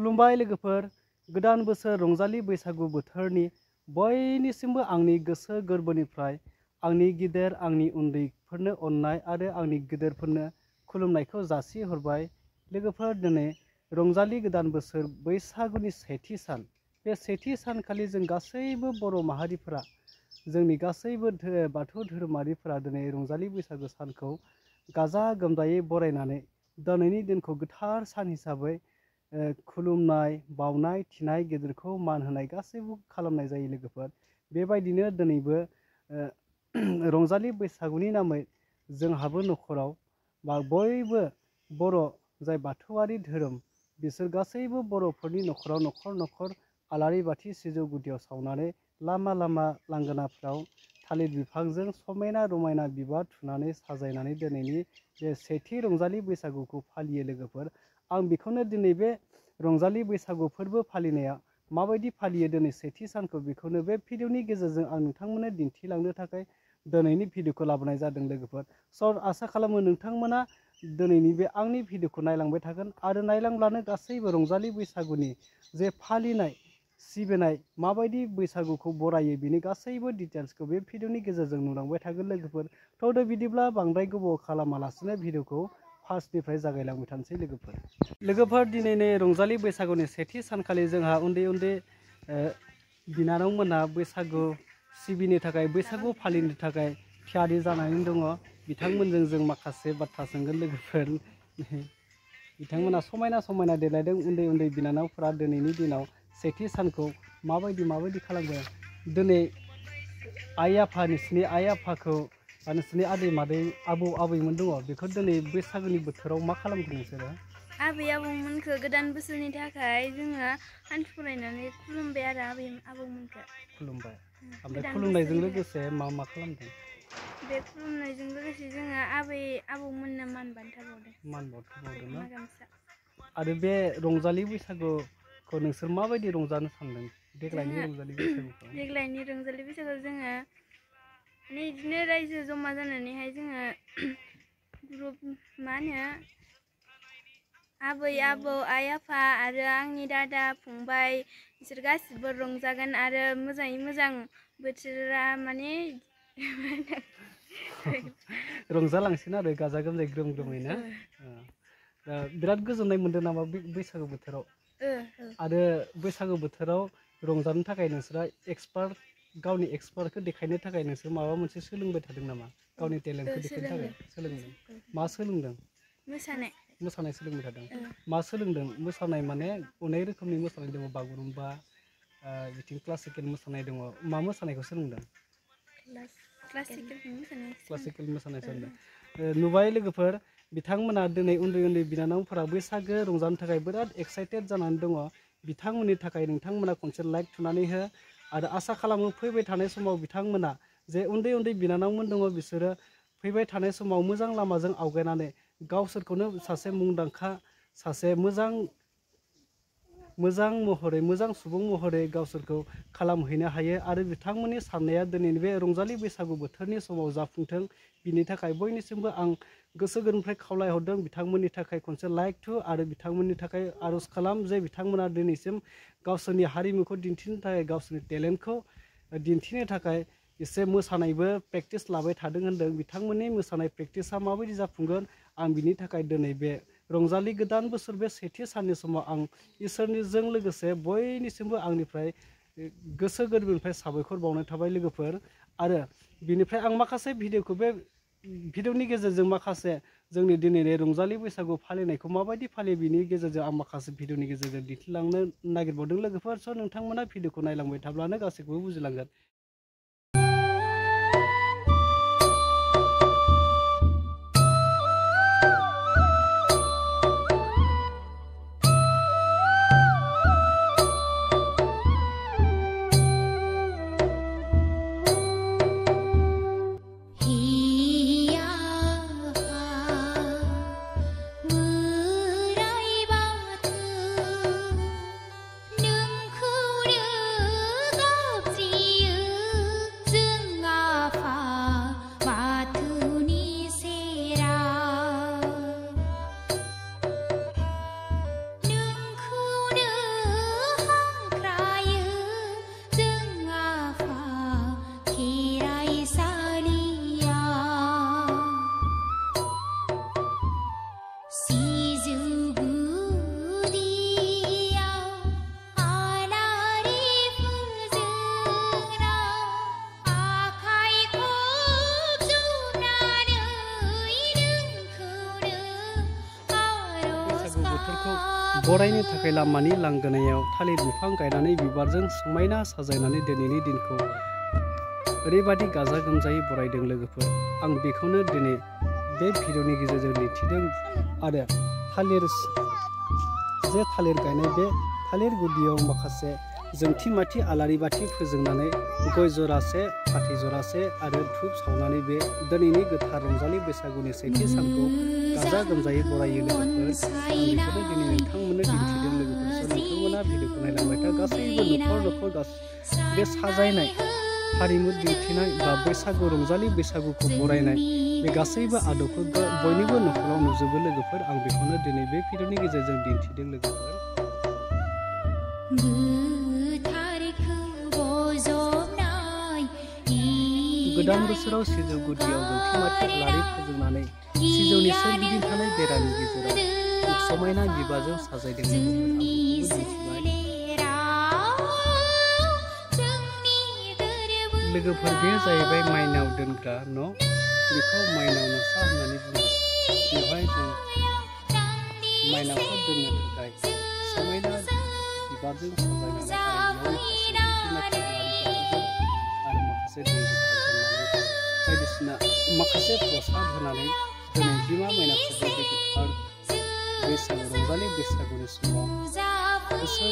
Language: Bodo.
खुलुमबाय लोगोफोर, गोदान बोसोर रंजालि बैसागु बोथोरनि बयनिसिमबो आंनि गोसो गोरबोनिफ्राय आंनि गिदिर आंनि उन्दैफोरनो अननाय आरो आंनि गिदिरफोरनो खुलुमनायखौ जासिहरबाय। लोगोफोर, दिनै रंजालि गोदान बोसोर बैसागुनि सेथि सान। बे सेथि सानखालि जों गासैबो बर' माहारिफोरा, जोंनि गासैबो बाथौ धोरोमारिफोरा दिनै रंजालि बैसागु सानखौ गाजा गोमजायै बरायनानै दिनैनि दिनखौ गोथार सान हिसाबै खुलुमनाय, बावनाय, थिनाय, गेदेरखौ मान होनाय गासैबो खालामनाय जायो लोगोफोर। बेबायदिनो दिनैबो रंजालि बैसागुनि नामै जोंहाबो न'खराव बा बयबो बर' जाय बाथौआरि धोरोम बिसोर गासैबो बर'फोरनि न'खराव न'खर न'खर आलारि बाथि सिजौ गुदियाव सावनानै लामा लामा लांगोनाफ्राव थालिर बिफांजों समायना रमायना बिबार थुनानै साजायनानै दिनैनि बे सेथि रंजालि बैसागुखौ फालियो लोगोफोर। आं बेखौनो दिनै बे रंजालि बैसागु फोरबो फालिनाया माबायदि फालियो दिनै सेथि सानखौ, बेखौनो बे भिडिअनि गेजेरजों आं नोंथांमोननो दिन्थिलांनो थाखाय दिनैनि भिडिअखौ लाबोनाय जादों लोगोफोर। स' आसा खालामो नोंथांमोना दिनैनि बे आंनि भिडिअखौ नायलांबाय थागोन आरो नायलांब्लानो गासैबो रंजालि बैसागुनि जे फालिनाय सिबिनाय माबायदि बैसागुखौ बरायो बिनि गासैबो डिटेल्सखौ बे भिडिअनि गेजेरजों नुलांबाय थागोन लोगोफोर। थ' बिदिब्ला बांद्राय गोबाव खालामालासिनो भिडिअखौ फार्स्टनिफ्राय जागायलांबाय थानोसै लोगोफोर। दिनै नै रंजालि बैसागुनि सेथि सानखालि जोंहा उन्दै उन्दै बिनानावमोनहा बैसागु सिबिनो थाखाय, बैसागु फालिनो थाखाय थियारि जानानै दङ। बिथांमोनजों जों माखासे बाथ्रा सोंगोन लोगोफोर। बिथांमोना समायना समायना देलायदों। उन्दै उन्दै बिनानावफोरा दिनैनि दिनाव सेथि सानखौ माबायदि खालामगोन। दिनै आइ आफा, नोंसिनि आइ आफाखौ बा नोंसिनि आदै मादै आबौ आबैमोन दङ, बेखौ दिनै बैसागुनि बोथोराव मा खालामगोन नोंसोरो? आबै आबौमोनखौ गोदान बोसोरनि थाखाय जोङो हान्थु खरायनानै खुलुमबाय आरो आबै आबौमोनखौ खुलुमबाय। ओमफ्राय खुलुमनायजों लोगोसे मा खालामदों? बे खुलुमनायजों लोगोसे जोङो आबै आबौमोननो मान बान्था बावदों। दख'ना गामसा। आरो बे रंजालि बैसागुखौ नोंसोर माबायदि रंजानो सानदों? देग्लायनि रंजालि बैसागुखौ देग्लायनि रंजालि बैसागुआव जोङो माने बिदिनो रायजो जमा जानानैहाय जोङो ग्रुप मा होनो आबै आबौ, आइ आफा आरो आंनि दादा फंबाय बिसोर गासिबो रंजागोन आरो मोजाङै मोजां बोथोरा माने रंजालांसिन आरो गाजा गोमजायै ग्रोम ग्रोमैनो। बिराद गोजोननाय मोनदों नामा बैसागु बोथोराव? आरो बैसागु बोथोराव रंजानो थाखाय नोंसोरा गावनि एक्सपार्टखौ देखायनो थाखाय नोंसोर माबा मोनसे सोलोंबाय थादों नामा? गावनि टेलेन्टखौ देखायनो थाखाय सोलोंदों। मा सोलोंदों? मोसानाय सोलोंबाय थादों। मा सोलोंदों? मोसानाय माने अनेक रोखोमनि मोसानाय दङ। बागुरुम्बा, बिथिं क्लासिकेल मोसानाय दङ। मा मोसानायखौ सोलोंदों? क्लासिकेल मोसानाय सोलोंदों। नुबाय लोगोफोर, बिथांमोना दिनै उन्दै उन्दै बिनानावफोरा बैसागो रंजानो थाखाय बिराद एक्साइटेड जानानै दङ। बिथांमोननि थाखाय नोंथांमोना खनसे लाइक थुनानै हो आरो आसा खालामो फैबाय थानाय समाव बिथांमोना जे उन्दै उन्दै बिनानावमोन दङ, बिसोरो फैबाय थानाय समाव मोजां लामाजों आवगायनानै गावसोरखौनो सासे मुंदांखा, सासे मोजां महरै, मोजां सुबुं महरै गावसोरखौ खालामहैनो हायो आरो बिथांमोननि साननाया दिनैनि बे रंजालि बैसागु बोथोरनि समाव जाफुंथों। बिनि थाखाय बयनिसिमबो आं गोसो गोरबोनिफ्राय खावलायहरदों। बिथांमोननि थाखाय खनसे लाइक थु आरो बिथांमोननि थाखाय आर'ज खालाम जे बिथांमोना दिनैसिम गावसोरनि हारिमुखौ दिन्थिनो थाखाय, गावसोरनि टेलेन्टखौ दिन्थिनो थाखाय एसे मोसानायबो प्रेक्टिस लाबाय थादों होनदों। बिथांमोननि मोसानाय प्रेक्टिसा माबायदि जाफुंगोन, आं बिनि थाखाय दिनै बे रंजालि गोदान बोसोर बे सेथि साननि समाव आं इसोरनिजों लोगोसे बयनिसिमबो आंनिफ्राय गोसो गोरबोनिफ्राय साबायखर बावनाय थाबाय लोगोफोर। आरो बिनिफ्राय आं माखासे भिडिअखौ बे भिडिअनि गेजेरजों माखासे जोंनि दिनैनि रंजालि बैसागु फालिनायखौ माबायदि फालियो बिनि गेजेरजों आं माखासे भिडिअनि गेजेरजों दिन्थिलांनो नागिरबावदों लोगोफोर। स' नोंथांमोना भिडिअखौ नायलांबाय थाब्लानो गासैखौबो बुजिलांगोन। बरायनो थाखाय लामानि लांगोनायाव थालिर बिफां गायनानै बिबारजों समायना साजायनानै दिनैनि दिनखौ ओरैबादि गाजा गोमजायै बरायदों लोगोफोर। आं बेखौनो दिनै बे भिडिअनि गेजेरजों दिन्थिदों आरो थालिर गायनाय बे थालिर गुदियाव माखासे जोंथि माथि आलारि बाथि फोजोंनानै गय जरासे फाथै जरासे आरो धुप सावनानै बे दिनैनि गोथार रंजालि बैसागुनि सेथि सानखौ गाजा गोमजायै बरायो लोगोफोर। आं बेखौनो दिनै नोंथांमोननो दिन्थिदों लोगोफोर। नोंथांमोना भिडिअखौ नायलांबाय था। गासैबो न'खर बे साजायनाय हारिमु दिन्थिनाय बा बैसागु रंजालि बैसागुखौ बरायनाय बे गासैबो आदबखौ बयनिबो न'खराव नुजोबो लोगोफोर। आं बेखौनो दिनै बे भिडिअनि गेजेरजों दिन्थिदों लोगोफोर। गोदान बोसोराव सिजौ गुदियाव जोंथि माथि आलारि फोजोंनानै सिजौनि सोरगिदिं थानाय बेरानि गेजेराव समायना बिबारजों साजायदों लोगोफोर। बे जाहैबाय माइनाव दोनग्रा न'। बेखौ माइनाव न'सा होननानै बुङो। बेवहाय जों माइनावखौ दोननो थाखाय समायना बिबारजों साजायनानै माखासे दै गोथार बायदिसिना माखासे प्रसाद होनानै दिनै बिमा माइनावखौ बे गोथार बैसागु रंजालि बैसागुनि समाव गोसो